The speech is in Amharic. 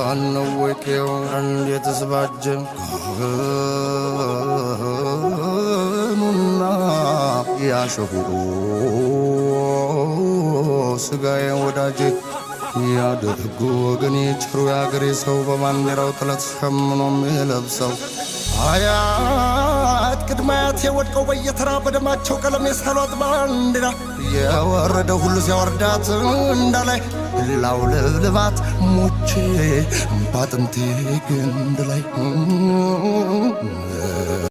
አንወቄው እንዴት ስባጀ ኑና ያሸሁሩ ስጋዬ ወዳጄ ያደርጉ ወገኔ ጭሩ ያገሬ ሰው በባንዲራው ጥለት ሸምኖ የሚለብሰው አያት ቅድማያት የወድቀው በየተራ በደማቸው ቀለም የሳሏት ባንዲራ የወረደ ሁሉ ሲያወርዳት እንዳላይ ላውለብልባት ሞቼ ባጥንቴ ግንድ ላይ